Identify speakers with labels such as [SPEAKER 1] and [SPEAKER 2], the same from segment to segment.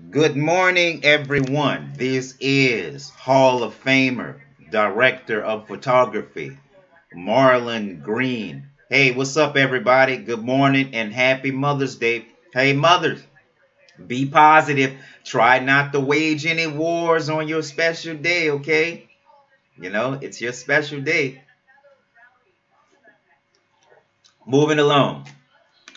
[SPEAKER 1] Good morning, everyone. This is Hall of Famer, Director of Photography, Marlon Green. Hey, what's up, everybody? Good morning and happy Mother's Day. Hey, mothers, be positive. Try not to wage any wars on your special day, okay? It's your special day. Moving along.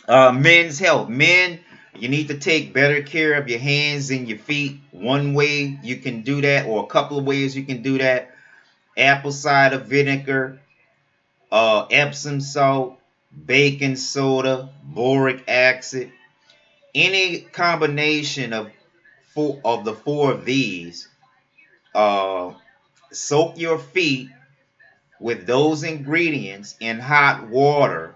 [SPEAKER 1] Men's health. Men, you need to take better care of your hands and your feet. One way you can do that, or a couple of ways you can do that: apple cider vinegar, Epsom salt, baking soda, boric acid. Any combination of the four of these. Uh, Soak your feet with those ingredients in hot water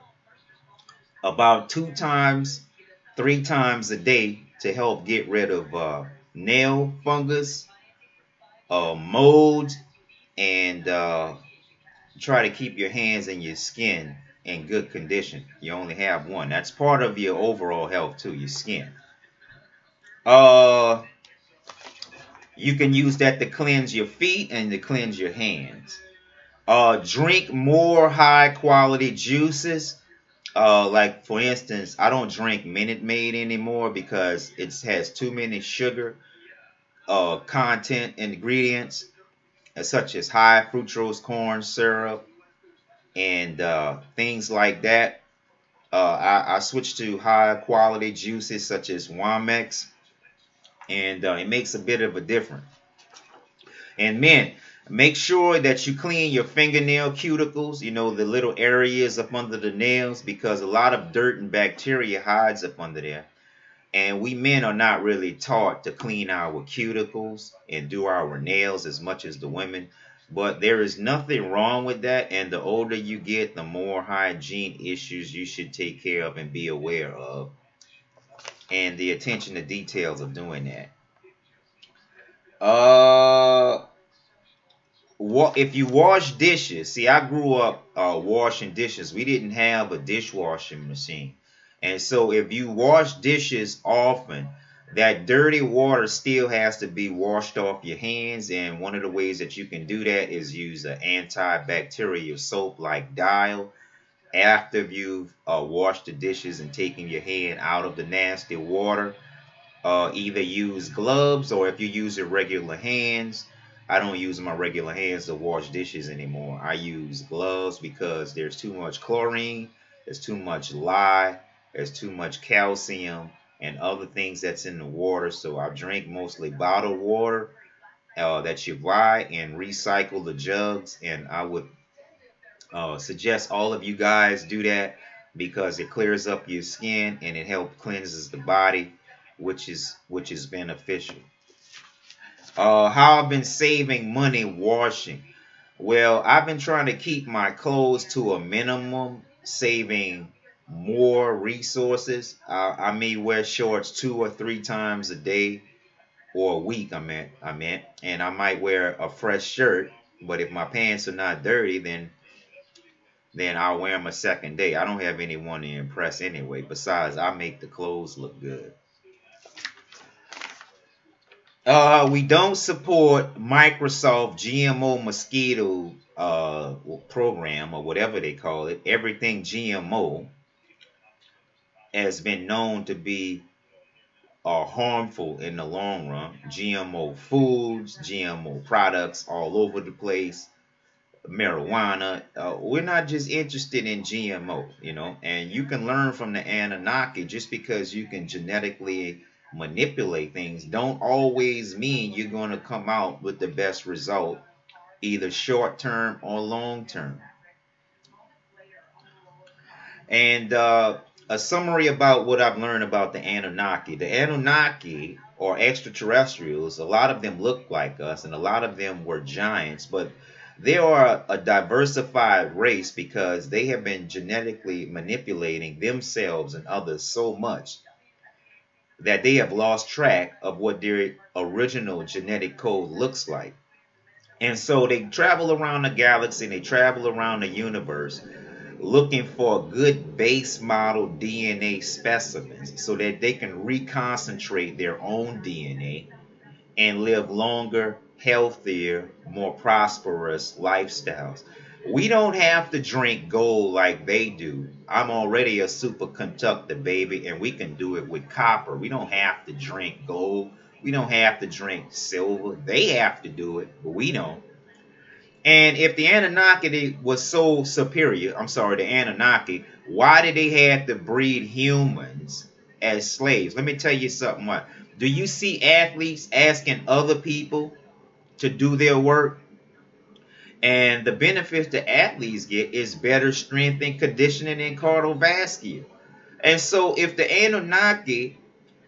[SPEAKER 1] about 2 times, 3 times a day to help get rid of nail fungus, mold, and try to keep your hands and your skin in good condition. You only have one. That's part of your overall health too, your skin. Uh, you can use that to cleanse your feet and to cleanse your hands. Drink more high quality juices. Like for instance, I don't drink Minute Maid anymore because it has too many sugar content ingredients, such as high fructose corn syrup and things like that. I switched to high quality juices such as Wamex, and it makes a bit of a difference. And men, make sure that you clean your fingernail cuticles, the little areas up under the nails, because a lot of dirt and bacteria hides up under there. And we men are not really taught to clean our cuticles and do our nails as much as the women. But there is nothing wrong with that. And the older you get, the more hygiene issues you should take care of and be aware of. And the attention to details of doing that. If you wash dishes, see, I grew up washing dishes. We didn't have a dishwashing machine. And so if you wash dishes often, that dirty water still has to be washed off your hands. And one of the ways that you can do that is use an antibacterial soap like Dial after you've washed the dishes and taken your hand out of the nasty water. Either use gloves, or if you use your regular hands. I don't use my regular hands to wash dishes anymore. I use gloves because there's too much chlorine, there's too much lye, there's too much calcium and other things that's in the water. So I drink mostly bottled water that you buy and recycle the jugs. And I would suggest all of you guys do that because it clears up your skin and it helps cleanses the body, which is beneficial. How I've been saving money washing. Well, I've been trying to keep my clothes to a minimum, saving more resources. I may wear shorts 2 or 3 times a day or a week. I meant, and I might wear a fresh shirt. But if my pants are not dirty, then I'll wear them a second day. I don't have anyone to impress anyway. Besides, I make the clothes look good. We don't support Microsoft GMO mosquito program, or whatever they call it. Everything GMO has been known to be harmful in the long run. GMO foods, GMO products all over the place, marijuana. We're not just interested in GMO. And you can learn from the Anunnaki. Just because you can genetically manipulate things don't always mean you're going to come out with the best result, either short term or long term. And a summary about what I've learned about the Anunnaki. The Anunnaki, or extraterrestrials, a lot of them look like us and a lot of them were giants, but they are a diversified race because they have been genetically manipulating themselves and others so much that they have lost track of what their original genetic code looks like. And so they travel around the galaxy and they travel around the universe looking for good base model DNA specimens so that they can reconcentrate their own DNA and live longer, healthier, more prosperous lifestyles. We don't have to drink gold like they do. I'm already a superconductor, baby, and we can do it with copper. We don't have to drink gold. We don't have to drink silver. They have to do it, but we don't. And if the Anunnaki was so superior, I'm sorry, the Anunnaki, why did they have to breed humans as slaves? Let me tell you something. What? Do you see athletes asking other people to do their work? And the benefits the athletes get is better strength and conditioning and cardiovascular. And so if the Anunnaki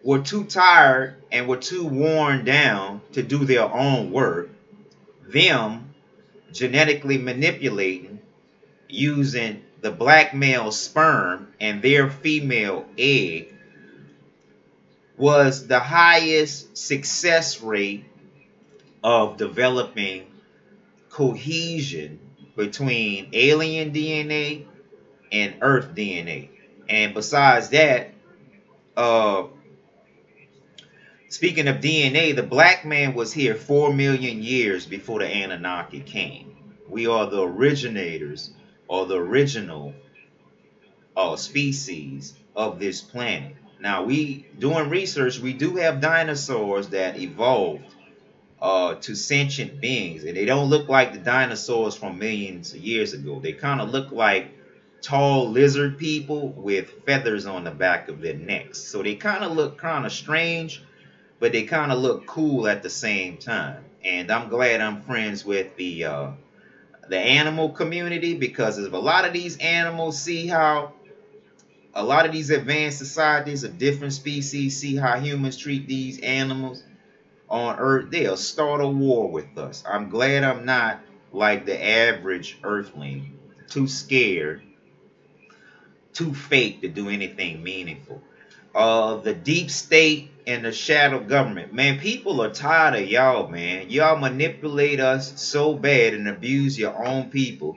[SPEAKER 1] were too tired and were too worn down to do their own work, them genetically manipulating using the black male sperm and their female egg was the highest success rate of developing cohesion between alien DNA and Earth DNA. And besides that, uh, speaking of DNA, the black man was here 4 million years before the Anunnaki came. We are the originators or the original species of this planet. Now, we doing research, we do have dinosaurs that evolved to sentient beings, and they don't look like the dinosaurs from millions of years ago. They kind of look like tall lizard people with feathers on the back of their necks. So they kind of look kind of strange, but they kind of look cool at the same time. And I'm glad I'm friends with the animal community, because if a lot of these animals see how a lot of these advanced societies of different species see how humans treat these animals on Earth, they'll start a war with us. I'm glad I'm not like the average Earthling, too scared, too fake to do anything meaningful. The deep state and the shadow government. Man, people are tired of y'all, man. Y'all manipulate us so bad and abuse your own people.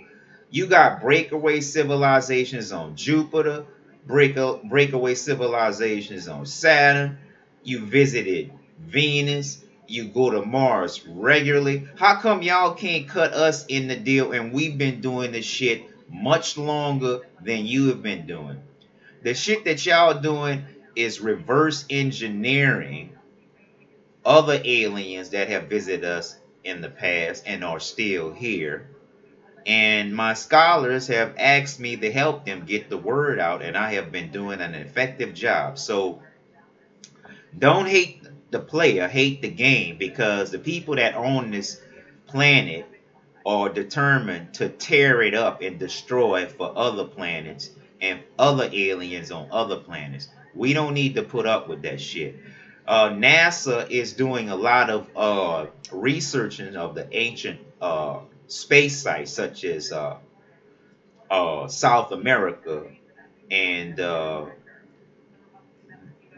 [SPEAKER 1] You got breakaway civilizations on Jupiter, breakaway civilizations on Saturn. You visited Venus. You go to Mars regularly. How come y'all can't cut us in the deal and we've been doing this shit much longer than you have been doing? The shit that y'all doing is reverse engineering other aliens that have visited us in the past and are still here. And my scholars have asked me to help them get the word out, and I have been doing an effective job. So don't hate the player, hate the game, because the people that own this planet are determined to tear it up and destroy it for other planets and other aliens on other planets. We don't need to put up with that shit. NASA is doing a lot of researching of the ancient space sites, such as South America, and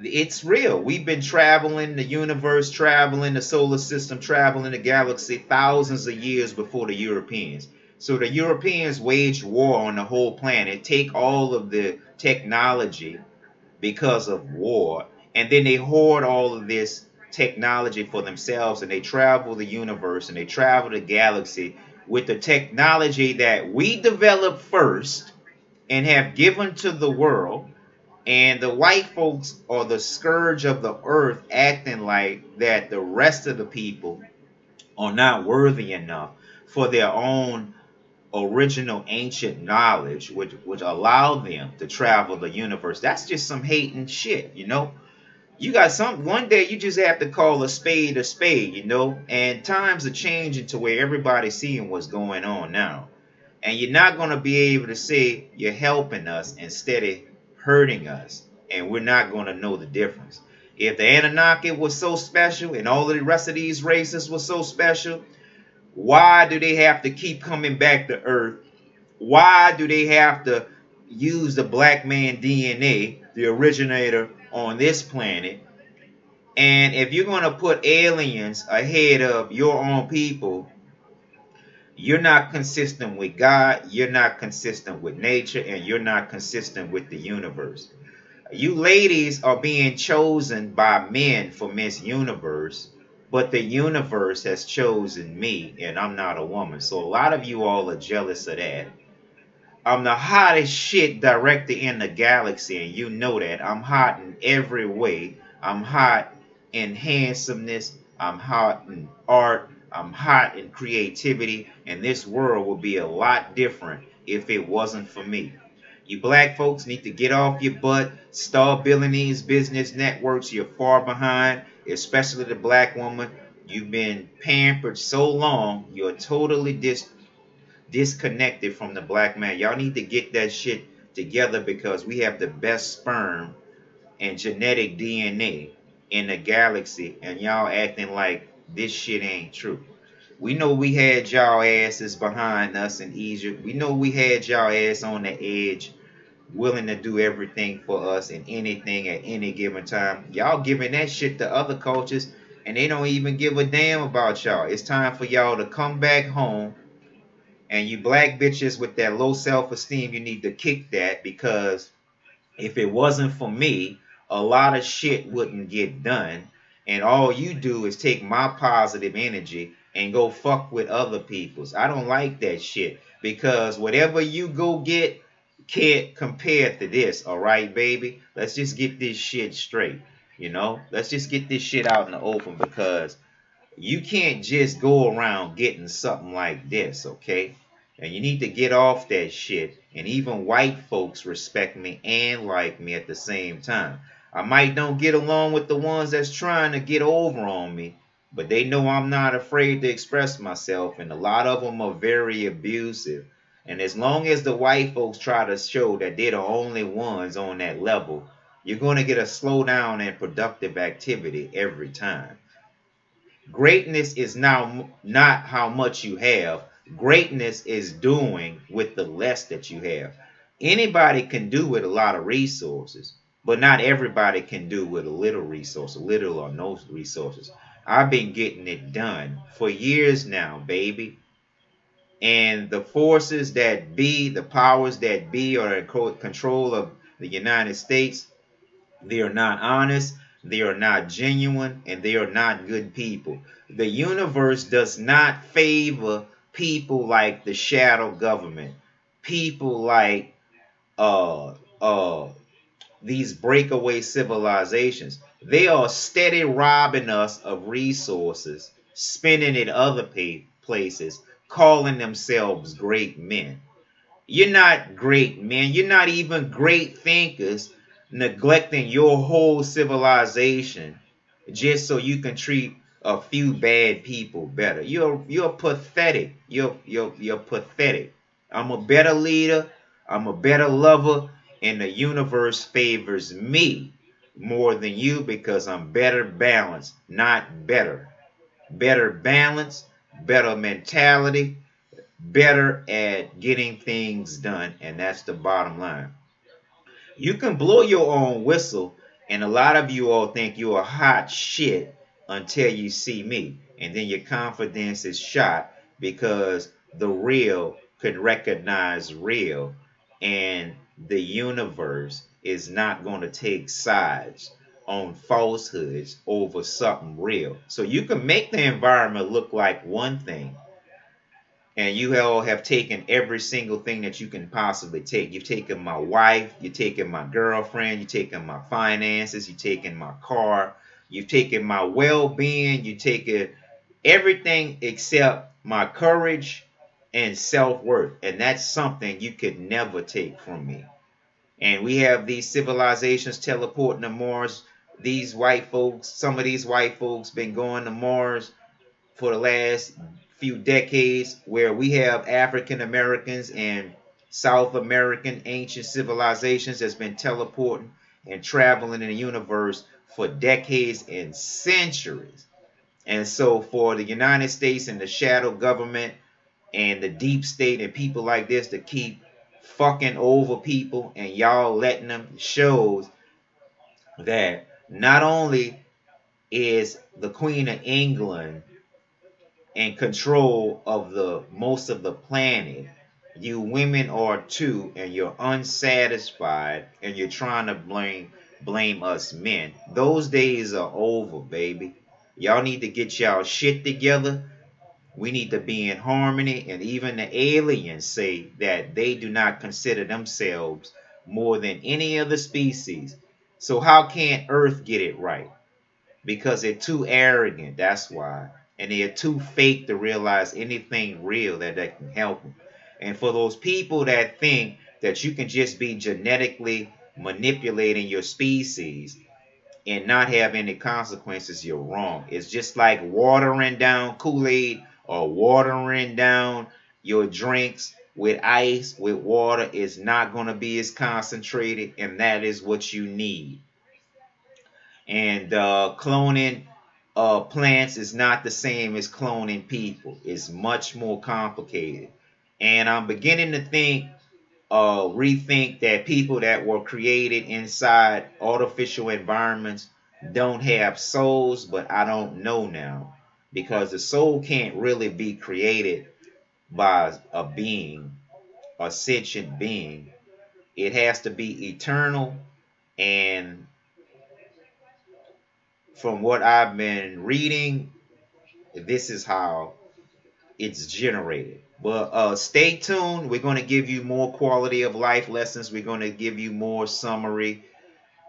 [SPEAKER 1] it's real. We've been traveling the universe, traveling the solar system, traveling the galaxy thousands of years before the Europeans. So the Europeans waged war on the whole planet, take all of the technology because of war, and then they hoard all of this technology for themselves, and they travel the universe and they travel the galaxy with the technology that we developed first and have given to the world. And the white folks are the scourge of the earth, acting like that the rest of the people are not worthy enough for their own original ancient knowledge, which allowed them to travel the universe. That's just some hating shit, you know. You got one day you just have to call a spade, you know. And times are changing to where everybody's seeing what's going on now. And you're not going to be able to say you're helping us instead of hurting us, and we're not going to know the difference. If the Anunnaki was so special and all of the rest of these races were so special, why do they have to keep coming back to Earth? Why do they have to use the black man DNA, the originator on this planet? And if you're going to put aliens ahead of your own people, You're not consistent with God, you're not consistent with nature, and you're not consistent with the universe. You ladies are being chosen by men for Miss Universe, but the universe has chosen me, and I'm not a woman. So a lot of you all are jealous of that. I'm the hottest shit director in the galaxy, and you know that. I'm hot in every way. I'm hot in handsomeness. I'm hot in art. I'm hot in creativity. And this world would be a lot different if it wasn't for me. You black folks need to get off your butt, start building these business networks. You're far behind, especially the black woman. You've been pampered so long, you're totally disconnected from the black man. Y'all need to get that shit together because we have the best sperm and genetic DNA in the galaxy, and y'all acting like this shit ain't true. We know we had y'all asses behind us in Egypt. We know we had y'all ass on the edge, willing to do everything for us and anything at any given time. Y'all giving that shit to other cultures, and they don't even give a damn about y'all. It's time for y'all to come back home. And you black bitches with that low self-esteem, you need to kick that, because if it wasn't for me, a lot of shit wouldn't get done. And all you do is take my positive energy and go fuck with other people's. I don't like that shit, because whatever you go get can't compare to this, all right, baby? Let's just get this shit straight, you know? Let's just get this shit out in the open, because you can't just go around getting something like this, okay? And you need to get off that shit. And even white folks respect me and like me at the same time. I might don't get along with the ones that's trying to get over on me, but they know I'm not afraid to express myself, and a lot of them are very abusive. And as long as the white folks try to show that they're the only ones on that level, you're going to get a slowdown in productive activity every time. Greatness is now not how much you have. Greatness is doing with the less that you have. Anybody can do with a lot of resources, but not everybody can do with a little resource, little or no resources. I've been getting it done for years now, baby. And the forces that be, the powers that be, are in control of the United States. They are not honest, they are not genuine, and they are not good people. The universe does not favor people like the shadow government, people like uh uh these breakaway civilizations. They are steady robbing us of resources, spending it other places, calling themselves great men. You're not great men. You're not even great thinkers, neglecting your whole civilization just so you can treat a few bad people better. You're pathetic. You're pathetic. I'm a better leader. I'm a better lover, and the universe favors me more than you because I'm better balanced, not better. Better balance, better mentality, better at getting things done, and that's the bottom line. You can blow your own whistle, and a lot of you all think you're a hot shit until you see me, and then your confidence is shot because the real could recognize real, and the universe is not going to take sides on falsehoods over something real. So you can make the environment look like one thing, and you all have taken every single thing that you can possibly take. You've taken my wife, you've taken my girlfriend, you've taken my finances, you've taken my car, you've taken my well-being, you've taken everything except my courage and self-worth. And that's something you could never take from me. And we have these civilizations teleporting to Mars. These white folks, some of these white folks been going to Mars for the last few decades, where we have African Americans and South American ancient civilizations that's been teleporting and traveling in the universe for decades and centuries. And so for the United States and the shadow government and the deep state and people like this to keep fucking over people and y'all letting them, shows that not only is the Queen of England in control of the most of the planet. You women are too, and you're unsatisfied, and you're trying to blame us men. Those days are over, baby. Y'all need to get y'all shit together. We need to be in harmony, and even the aliens say that they do not consider themselves more than any other species. So how can Earth get it right? Because they're too arrogant, that's why. And they're too fake to realize anything real that can help them. And for those people that think that you can just be genetically manipulating your species and not have any consequences, you're wrong. It's just like watering down Kool-Aid or watering down your drinks with ice, with water. It's not going to be as concentrated, and that is what you need. And cloning plants is not the same as cloning people. It's much more complicated. And I'm beginning to rethink that people that were created inside artificial environments don't have souls, but I don't know now. Because the soul can't really be created by a being, a sentient being. It has to be eternal, and from what I've been reading, this is how it's generated. But stay tuned. We're going to give you more quality of life lessons. We're going to give you more summary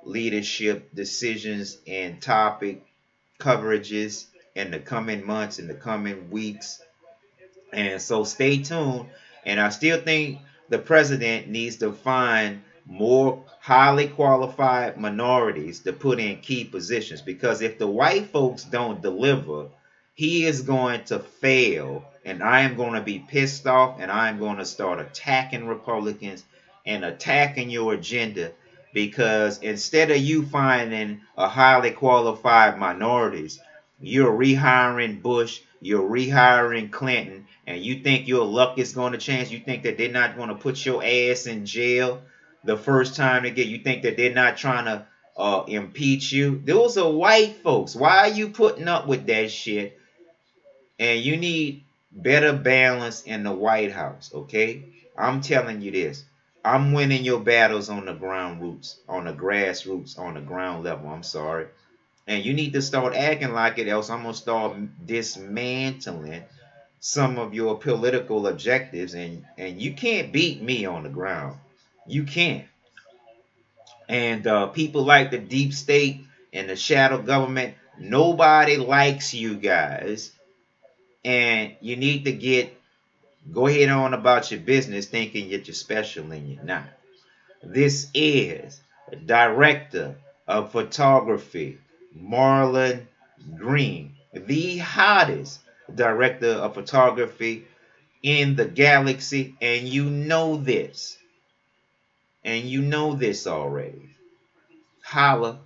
[SPEAKER 1] leadership decisions and topic coverages in the coming months, in the coming weeks. And so stay tuned. And I still think the president needs to find more highly qualified minorities to put in key positions, because if the white folks don't deliver, he is going to fail. And I am going to be pissed off, and I am going to start attacking Republicans and attacking your agenda, because instead of you finding a highly qualified minorities, you're rehiring Bush, you're rehiring Clinton, and you think your luck is going to change. You think that they're not going to put your ass in jail the first time they get. You think that they're not trying to impeach you. Those are white folks. Why are you putting up with that shit? And you need better balance in the White House, okay? I'm telling you this. I'm winning your battles on the ground roots, on the grassroots, on the ground level. I'm sorry. And you need to start acting like it, else I'm going to start dismantling some of your political objectives. And you can't beat me on the ground. You can't. And people like the deep state and the shadow government, nobody likes you guys. And you need to go ahead on about your business thinking that you're special and you're not. This is Director of Photography, Marlon Green, the hottest director of photography in the galaxy, and you know this. And you know this already. Holla.